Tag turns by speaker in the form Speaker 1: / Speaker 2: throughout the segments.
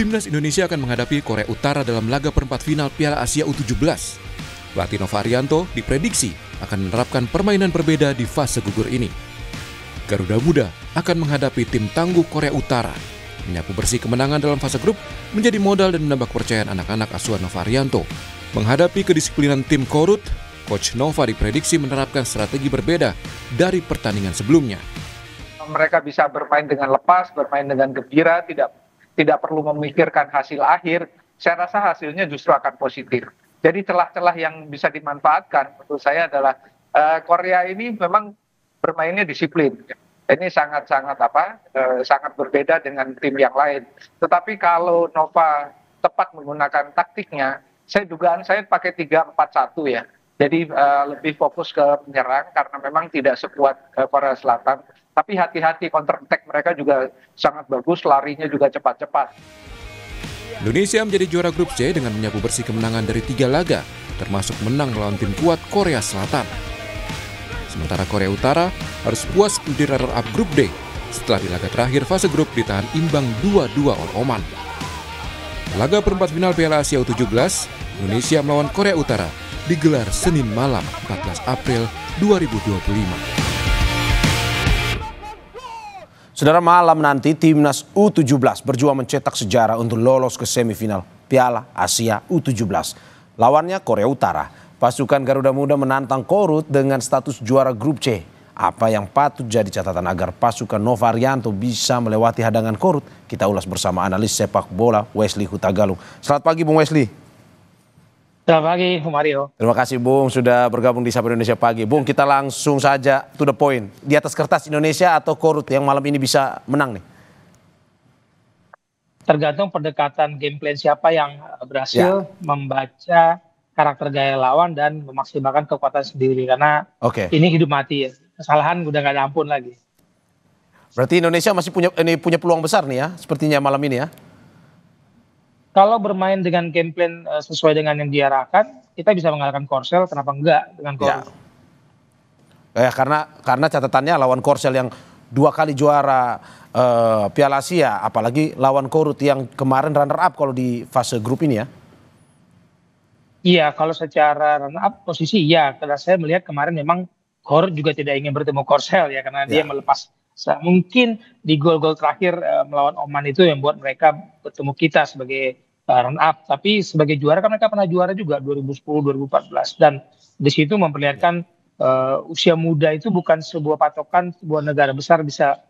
Speaker 1: Timnas Indonesia akan menghadapi Korea Utara dalam laga perempat final Piala Asia U17. Pelatih Nova Arianto diprediksi akan menerapkan permainan berbeda di fase gugur ini. Garuda Muda akan menghadapi tim tangguh Korea Utara. Menyapu bersih kemenangan dalam fase grup menjadi modal dan menambah kepercayaan anak-anak asuhan Nova Arianto. Menghadapi kedisiplinan tim Korut, Coach Nova diprediksi menerapkan strategi berbeda dari pertandingan sebelumnya.
Speaker 2: Mereka bisa bermain dengan lepas, bermain dengan gembira, tidak perlu memikirkan hasil akhir. Saya rasa hasilnya justru akan positif. Jadi celah-celah yang bisa dimanfaatkan menurut saya adalah Korea ini memang bermainnya disiplin. Ini sangat berbeda dengan tim yang lain. Tetapi kalau Nova tepat menggunakan taktiknya, dugaan saya pakai 3-4-1 ya. Jadi lebih fokus ke menyerang karena memang tidak sekuat Korea Selatan. Tapi hati-hati, counter attack mereka juga sangat bagus, larinya juga cepat-cepat.
Speaker 1: Indonesia menjadi juara grup C dengan menyapu bersih kemenangan dari 3 laga, termasuk menang melawan tim kuat Korea Selatan. Sementara Korea Utara harus puas menjadi runner-up grup D setelah di laga terakhir fase grup ditahan imbang 2-2 oleh Oman. Laga perempat final Piala Asia U17, Indonesia melawan Korea Utara digelar Senin malam 14 April 2025.
Speaker 3: Saudara, malam nanti Timnas U17 berjuang mencetak sejarah untuk lolos ke semifinal Piala Asia U17. Lawannya Korea Utara. Pasukan Garuda Muda menantang Korut dengan status juara grup C. Apa yang patut jadi catatan agar pasukan Nova Arianto bisa melewati hadangan Korut? Kita ulas bersama analis sepak bola Wesley Hutagalung. Selamat pagi Bung Wesley.
Speaker 4: Selamat pagi, Bung Mario.
Speaker 3: Terima kasih Bung sudah bergabung di Sapa Indonesia Pagi. Bung, kita langsung saja to the point. Di atas kertas Indonesia atau Korut yang malam ini bisa menang nih?
Speaker 4: Tergantung pendekatan game plan siapa yang berhasil membaca karakter gaya lawan dan memaksimalkan kekuatan sendiri. Karena ini hidup mati ya. Kesalahan udah gak ada ampun lagi.
Speaker 3: Berarti Indonesia masih punya peluang besar nih ya, sepertinya malam ini ya?
Speaker 4: Kalau bermain dengan game plan sesuai dengan yang diarahkan, kita bisa mengalahkan Korsel, kenapa enggak dengan Korut?
Speaker 3: Ya, karena catatannya lawan Korsel yang 2 kali juara Piala Asia, apalagi lawan Korut yang kemarin runner up kalau di fase grup ini ya?
Speaker 4: Iya, kalau secara runner up posisi iya, karena saya melihat kemarin memang Korut juga tidak ingin bertemu Korsel ya, karena dia melepas. Mungkin di gol-gol terakhir melawan Oman itu yang buat mereka bertemu kita sebagai run up. Tapi sebagai juara kan mereka pernah juara juga 2010-2014. Dan di situ memperlihatkan usia muda itu bukan sebuah patokan sebuah negara besar bisa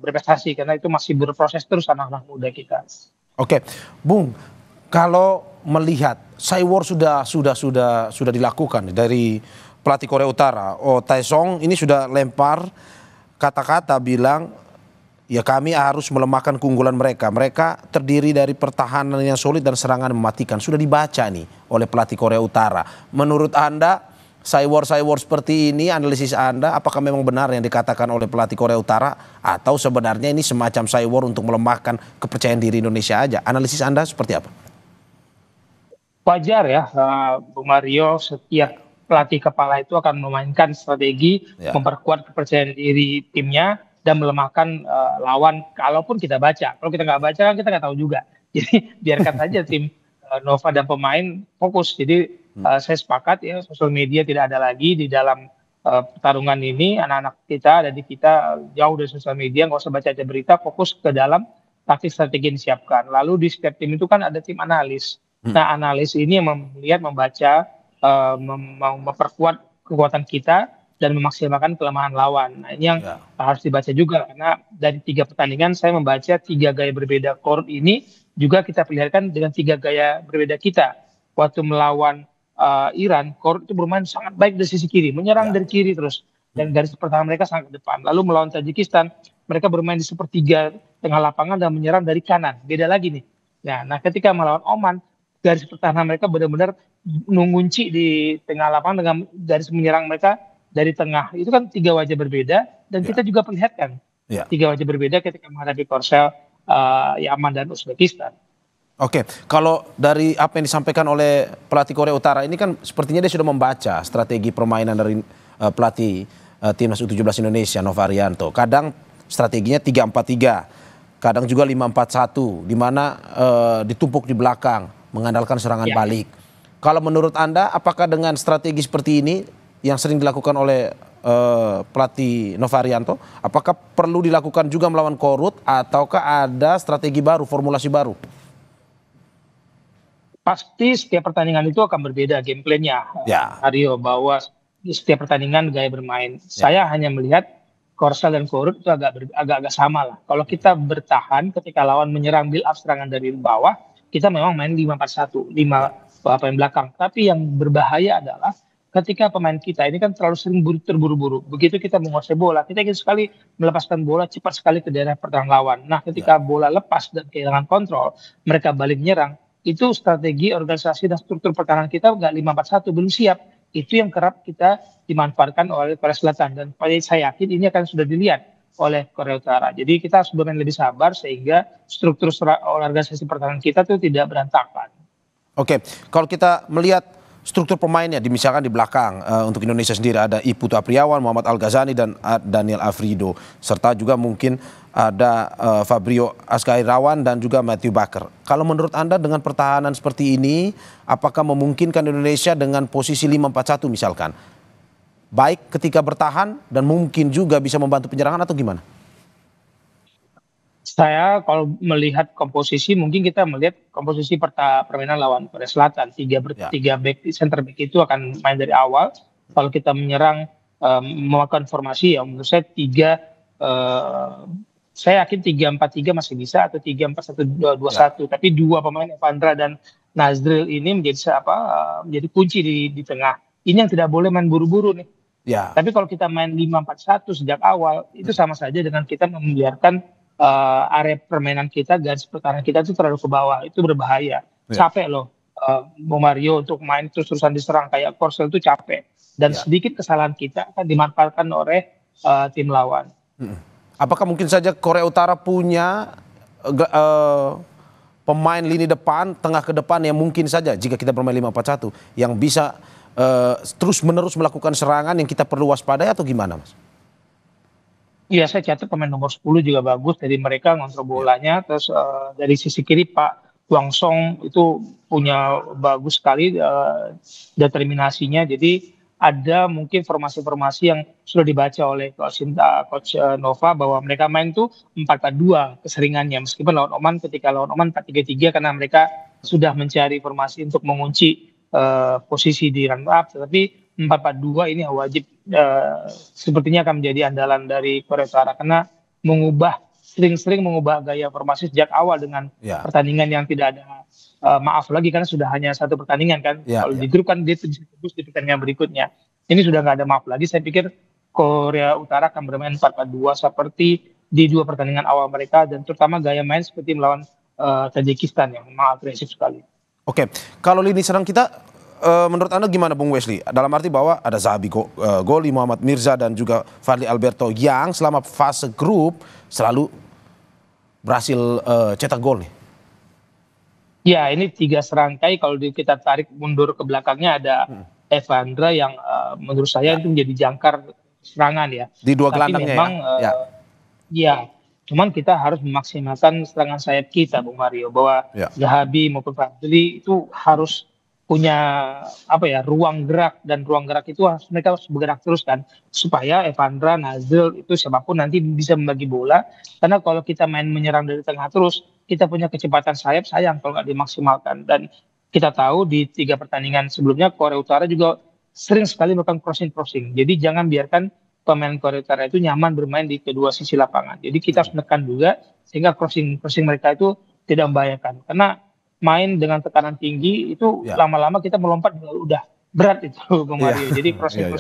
Speaker 4: berprestasi. Karena itu masih berproses terus anak-anak muda kita.
Speaker 3: Oke, Bung, kalau melihat Cywar sudah dilakukan dari pelatih Korea Utara. Taesong ini sudah lempar kata-kata bilang ya kami harus melemahkan keunggulan mereka. Mereka terdiri dari pertahanan yang solid dan serangan mematikan. Sudah dibaca nih oleh pelatih Korea Utara. Menurut Anda, Cywar seperti ini, analisis Anda, apakah memang benar yang dikatakan oleh pelatih Korea Utara? Atau sebenarnya ini semacam Cywar untuk melemahkan kepercayaan diri Indonesia aja? Analisis Anda seperti apa?
Speaker 4: Wajar ya, Bung Mario, setiap pelatih kepala itu akan memainkan strategi memperkuat kepercayaan diri timnya dan melemahkan lawan kalaupun kita baca. Kalau kita nggak baca kan kita nggak tahu juga. Jadi biarkan saja tim Nova dan pemain fokus. Jadi saya sepakat ya, sosial media tidak ada lagi di dalam pertarungan ini. Anak-anak kita dan kita jauh dari sosial media, nggak usah baca berita, fokus ke dalam taktik strategi yang disiapkan. Lalu di setiap tim itu kan ada tim analis. Nah, analis ini yang melihat, membaca, memperkuat kekuatan kita dan memaksimalkan kelemahan lawan. Nah, ini yang harus dibaca juga karena dari 3 pertandingan saya membaca 3 gaya berbeda Korut ini juga kita perlihatkan dengan 3 gaya berbeda kita. Waktu melawan Iran, Korut itu bermain sangat baik dari sisi kiri, menyerang dari kiri terus dan garis pertahanan mereka sangat ke depan. Lalu melawan Tajikistan, mereka bermain di sepertiga tengah lapangan dan menyerang dari kanan. Beda lagi nih. Nah, ketika melawan Oman, garis pertahanan mereka benar-benar mengunci di tengah lapangan dengan garis menyerang mereka dari tengah. Itu kan 3 wajah berbeda dan kita juga perlihatkan 3 wajah berbeda ketika menghadapi Korsel, Yaman dan Uzbekistan.
Speaker 3: Oke, kalau dari apa yang disampaikan oleh pelatih Korea Utara ini kan sepertinya dia sudah membaca strategi permainan dari pelatih Timnas U17 Indonesia Nova Arianto. Kadang strateginya 3-4-3. kadang juga 5-4-1, di mana ditumpuk di belakang, mengandalkan serangan balik. Kalau menurut Anda, apakah dengan strategi seperti ini yang sering dilakukan oleh pelatih Novarianto, apakah perlu dilakukan juga melawan Korut, ataukah ada strategi baru, formulasi baru?
Speaker 4: Pasti setiap pertandingan itu akan berbeda game plan-nya, Aryo, bahwa setiap pertandingan gaya bermain. Saya hanya melihat Korsel dan Korut itu agak sama lah. Kalau kita bertahan ketika lawan menyerang build up serangan dari bawah, kita memang main 5-4-1, 5 pemain belakang. Tapi yang berbahaya adalah ketika pemain kita ini kan terlalu sering terburu-buru. Begitu kita menguasai bola, kita ingin sekali melepaskan bola cepat sekali ke daerah pertahanan lawan. Nah, ketika bola lepas dan kehilangan kontrol, mereka balik menyerang. Itu strategi organisasi dan struktur pertahanan kita nggak 5-4-1, belum siap. Itu yang kerap kita dimanfaatkan oleh Korea Selatan. Dan saya yakin ini akan sudah dilihat oleh Korea Utara. Jadi kita harus bermain lebih sabar sehingga struktur organisasi pertahanan kita itu tidak berantakan.
Speaker 3: Oke, kalau kita melihat struktur pemainnya, misalkan di belakang untuk Indonesia sendiri ada Iputu Apriawan, Muhammad Al-Ghazani, dan Daniel Afrido. Serta juga mungkin ada Fabrio Azkairawan dan juga Matthew Baker. Kalau menurut Anda dengan pertahanan seperti ini, apakah memungkinkan Indonesia dengan posisi 5-4-1 misalkan? Baik ketika bertahan dan mungkin juga bisa membantu penyerangan atau gimana?
Speaker 4: Saya kalau melihat komposisi, mungkin kita melihat komposisi permainan lawan Korea Selatan. Tiga back, center back itu akan main dari awal. Kalau kita menyerang melakukan formasi, ya menurut saya saya yakin 3-4-3 masih bisa, atau 3-4-1-2-1. Tapi dua pemain Evandra dan Nazril ini menjadi kunci di tengah. Ini yang tidak boleh main buru-buru nih. Tapi kalau kita main 5-4-1 sejak awal, itu sama saja dengan kita membiarkan area permainan kita, garis pertahanan kita itu terlalu ke bawah. Itu berbahaya. Capek loh Bung Mario untuk main terus-terusan diserang kayak Korsel itu capek. Dan sedikit kesalahan kita akan dimanfaatkan oleh tim lawan.
Speaker 3: Apakah mungkin saja Korea Utara punya pemain lini depan, tengah ke depan yang mungkin saja jika kita bermain 5-4-1 yang bisa terus-menerus melakukan serangan yang kita perlu waspadai atau gimana, Mas?
Speaker 4: Iya, saya catat pemain nomor 10 juga bagus dari mereka ngontrol bolanya. Terus dari sisi kiri Pak Hwang Song itu punya bagus sekali determinasinya. Jadi ada mungkin formasi-formasi yang sudah dibaca oleh Coach Nova bahwa mereka main tuh 4-4-2 keseringannya. Meskipun lawan Oman, ketika lawan Oman 4-3-3 karena mereka sudah mencari formasi untuk mengunci posisi di run up. Tetapi 4-4-2 ini wajib sepertinya akan menjadi andalan dari Korea Utara karena sering-sering mengubah gaya formasi sejak awal dengan pertandingan yang tidak ada maaf lagi karena sudah hanya satu pertandingan kan. Kalau di grup kan dia bisa terus di pertandingan berikutnya. Ini sudah nggak ada maaf lagi. Saya pikir Korea Utara akan bermain 4-4-2 seperti di dua pertandingan awal mereka dan terutama gaya main seperti melawan Tajikistan yang memang agresif sekali.
Speaker 3: Oke, kalau lini serang kita menurut Anda gimana Bung Wesley? Dalam arti bahwa ada Zahabi Goli, Muhammad Mirza dan juga Fadli Alberto yang selama fase grup selalu berhasil cetak gol nih.
Speaker 4: Ya, ini 3 serangkai kalau kita tarik mundur ke belakangnya ada Evandra yang menurut saya itu menjadi jangkar serangan ya.
Speaker 3: Di dua gelandangnya
Speaker 4: memang, cuman kita harus memaksimalkan serangan sayap kita Bung Mario bahwa Zahabi maupun Fadli itu harus punya ruang gerak dan ruang gerak itu mereka harus bergerak terus kan supaya Evandra, Nazril itu siapapun nanti bisa membagi bola karena kalau kita main menyerang dari tengah terus kita punya kecepatan sayap sayang kalau nggak dimaksimalkan dan kita tahu di 3 pertandingan sebelumnya Korea Utara juga sering sekali melakukan crossing jadi jangan biarkan pemain Korea Utara itu nyaman bermain di kedua sisi lapangan jadi kita harus menekan juga sehingga crossing mereka itu tidak membahayakan karena main dengan tekanan tinggi itu lama-lama kita melompat udah berat itu Bung Mario. Jadi crossing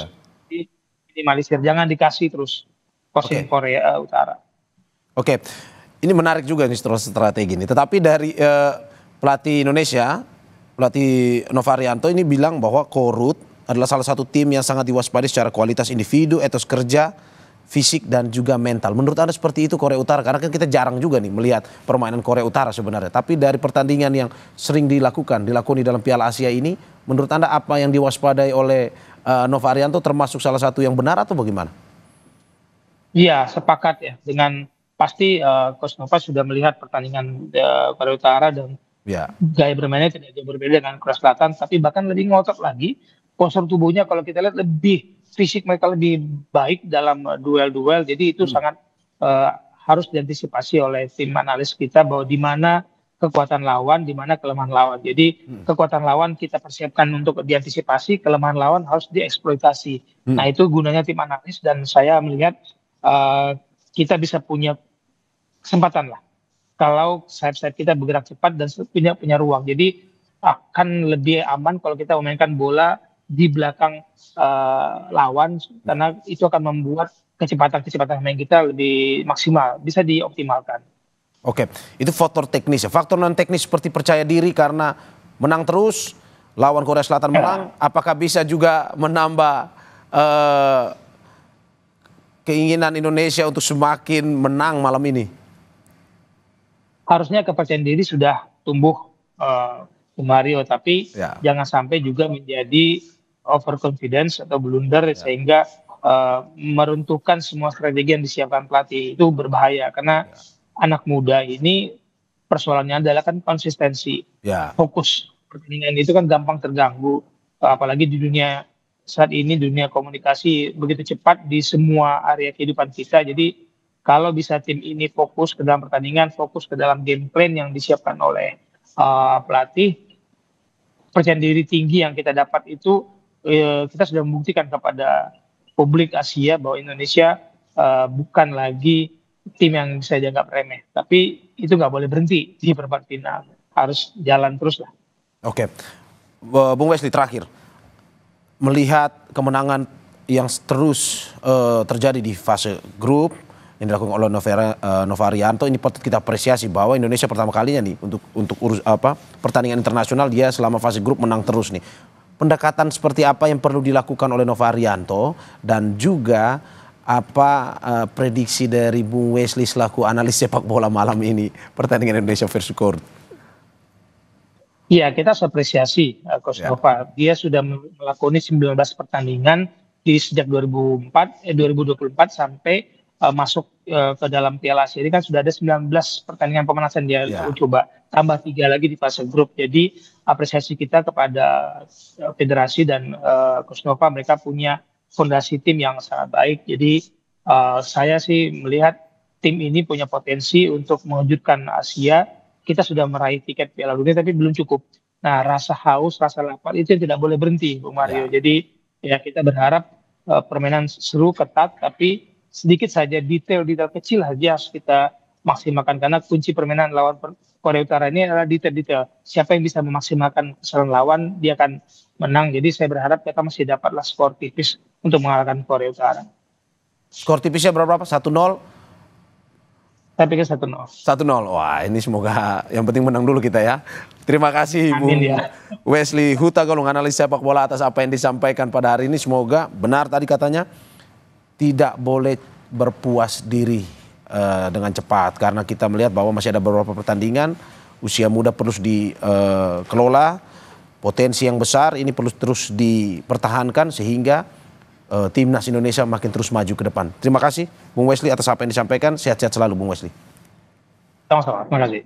Speaker 4: minimalisir, jangan dikasih terus crossing Korea Utara.
Speaker 3: Oke, ini menarik juga nih strategi ini. Tetapi dari pelatih Indonesia, pelatih Novarianto ini bilang bahwa Korut adalah salah satu tim yang sangat diwaspadai secara kualitas individu, etos kerja, fisik dan juga mental. Menurut Anda seperti itu Korea Utara? Karena kan kita jarang juga nih melihat permainan Korea Utara sebenarnya. Tapi dari pertandingan yang sering dilakoni dalam Piala Asia ini, menurut Anda apa yang diwaspadai oleh Novarianto termasuk salah satu yang benar atau bagaimana?
Speaker 4: Iya, sepakat ya dengan pasti Coach Nova sudah melihat pertandingan Korea Utara dan
Speaker 3: Ya.
Speaker 4: gaya bermainnya tidak jauh berbeda dengan Korea Selatan, tapi bahkan lebih ngotot lagi. Postur tubuhnya kalau kita lihat lebih fisik, mereka lebih baik dalam duel-duel. Jadi itu sangat harus diantisipasi oleh tim analis kita bahwa di mana kekuatan lawan, di mana kelemahan lawan. Jadi kekuatan lawan kita persiapkan untuk diantisipasi, kelemahan lawan harus dieksploitasi. Nah itu gunanya tim analis dan saya melihat kita bisa punya kesempatan lah kalau sayap-sayap kita bergerak cepat dan punya ruang. Jadi akan lebih aman kalau kita memainkan bola di belakang lawan, karena itu akan membuat kecepatan main kita lebih maksimal, bisa dioptimalkan.
Speaker 3: Oke, itu faktor teknis ya. Faktor non teknis seperti percaya diri karena menang terus, lawan Korea Selatan menang, apakah bisa juga menambah keinginan Indonesia untuk semakin menang malam ini?
Speaker 4: Harusnya kepercayaan diri sudah tumbuh, Mario, tapi jangan sampai juga menjadi overconfidence atau blunder sehingga meruntuhkan semua strategi yang disiapkan pelatih. Itu berbahaya karena anak muda ini persoalannya adalah kan konsistensi, fokus. Pertandingan itu kan gampang terganggu, apalagi di dunia saat ini, dunia komunikasi begitu cepat di semua area kehidupan kita. Jadi kalau bisa tim ini fokus ke dalam pertandingan, fokus ke dalam game plan yang disiapkan oleh pelatih, percaya diri tinggi yang kita dapat itu kita sudah membuktikan kepada publik Asia bahwa Indonesia bukan lagi tim yang bisa dianggap remeh. Tapi itu nggak boleh berhenti di perempat final, harus jalan terus lah.
Speaker 3: Oke, Bung Wesley terakhir, melihat kemenangan yang terus terjadi di fase grup yang dilakukan oleh Nova Arianto, ini patut kita apresiasi bahwa Indonesia pertama kalinya nih untuk pertandingan internasional dia selama fase grup menang terus nih. Pendekatan seperti apa yang perlu dilakukan oleh Nova Arianto dan juga apa prediksi dari Bung Wesley selaku analis sepak bola malam ini pertandingan Indonesia versus Korea?
Speaker 4: Iya, kita harus apresiasi Coach Nova. Dia sudah melakoni 19 pertandingan di sejak 2024 sampai masuk ke dalam Piala Asia. Ini kan sudah ada 19 pertandingan pemanasan dia coba, tambah 3 lagi di fase grup. Jadi apresiasi kita kepada federasi dan Coach Nova, mereka punya fondasi tim yang sangat baik. Jadi saya sih melihat tim ini punya potensi untuk mewujudkan Asia. Kita sudah meraih tiket Piala Dunia tapi belum cukup. Nah, rasa haus, rasa lapar itu yang tidak boleh berhenti, Bung Mario. Jadi ya kita berharap permainan seru, ketat, tapi sedikit saja detail-detail kecil saja harus kita maksimalkan, karena kunci permainan lawan Korea Utara ini adalah detail-detail. Siapa yang bisa memaksimalkan kesalahan lawan, dia akan menang. Jadi saya berharap kita masih dapatlah skor tipis untuk mengalahkan Korea Utara.
Speaker 3: Skor tipisnya berapa? 1-0?
Speaker 4: Saya pikir 1-0.
Speaker 3: 1-0. Wah, ini semoga yang penting menang dulu kita ya. Terima kasih Bung Wesley Hutagalung, analis sepak bola, atas apa yang disampaikan pada hari ini. Semoga benar tadi katanya, tidak boleh berpuas diri dengan cepat, karena kita melihat bahwa masih ada beberapa pertandingan, usia muda perlu dikelola, potensi yang besar ini perlu terus dipertahankan sehingga timnas Indonesia makin terus maju ke depan. Terima kasih Bung Wesley atas apa yang disampaikan, sehat-sehat selalu Bung Wesley.
Speaker 4: Sama-sama, terima kasih.